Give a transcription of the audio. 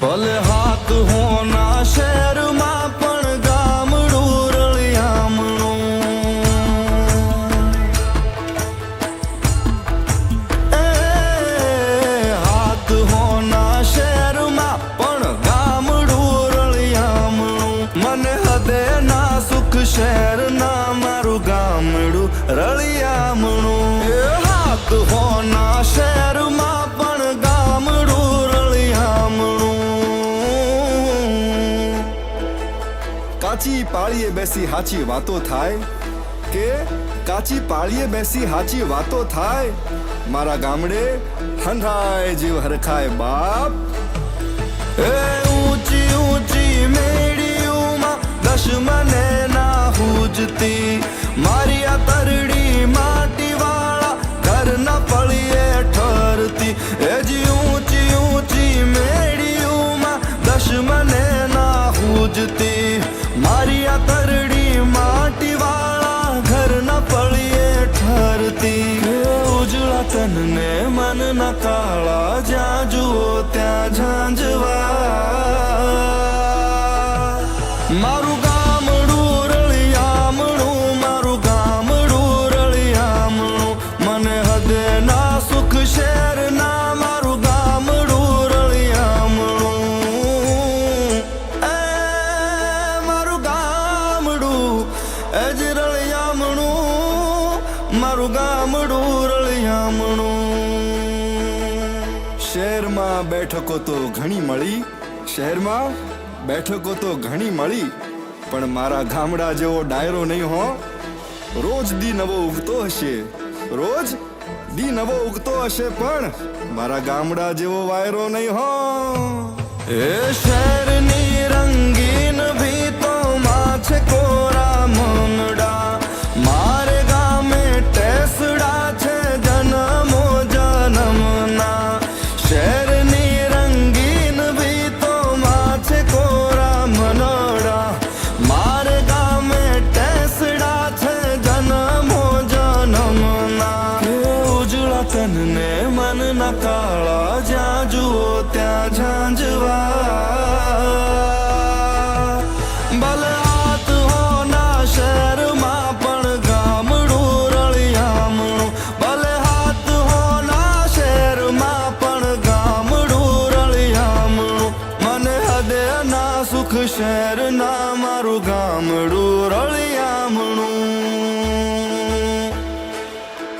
ભલે હાથ હોના શહેરમાં પણ ગામડું રળિયામણું. એ હાથ હોના શહેરમાં પણ ગામડું રળિયામણું. મને હદે ના સુખ શહેરના મારું ગામડું રળિયામણું. એ હાથ હોના શહેરમાં પણ ગામડું રળિયામણું. કાચી પાળીએ બેસી હાચી વાતો થાય કે કાચી પાળીએ બેસી હાચી વાતો થાય. મારા ગામડે હંધાય જીવ હરખાય બાપ. એ ઊંચી ઊંચી મેડીઓમાં દશમને ના હુજતી મારી આ તરડી માટી વાળા ઘરના પળીએ ઠરતી. એ જી ઊંચી ઊંચી મેડીઓમાં દશમને ના હુજતી મારી આ તરડી માટી વાળા ઘરના પળીએ ઠરતી. ઉજળા તનને મનના કાળા જ્યાં જુઓ ત્યાં ઝાંઝવા. મારું ગામડું રળિયામણું, મારું ગામડું રળિયામણું. મને હદે ના સુખ શહેરના મારું ગામડું રળિયામણું. એ મારું ગામડું એ જ રળિયામણું, મારું ગામડું રળિયામણું. શહેરમાં બેઠકો તો ઘણી મળી, શહેરમાં બેઠકો તો ઘણી મળી, પણ મારા ગામડા જેવો ડાયરો નહીં હો. રોજ દી નવો ઉગતો હશે, રોજ દી નવો ઉગતો હશે, પણ મારા ગામડા જેવો વાયરો નહીં હો. એ શહેરની રંગીન ભીતોમાં છે કોરા મનડા, મારે ગામે ટેસડા છે જન્મો જન્મના. શહેરની રંગીન ભીતોમાં છે કોરા મનડા, મારે ગામે ટેસડા છે જન્મો જન્મના. ઉજળા તનને મનના કાળા જ્યાં જુઓ ત્યાં ઝાંઝવા. ભલે હાથ હોના શહેરમાં પણ ગામડું રળિયામણું. ભલે હાથ હોના શહેરમાં પણ ગામડું રળિયામણું. મને હદે ના સુખ શહેરના મારું ગામડું રળિયામણું.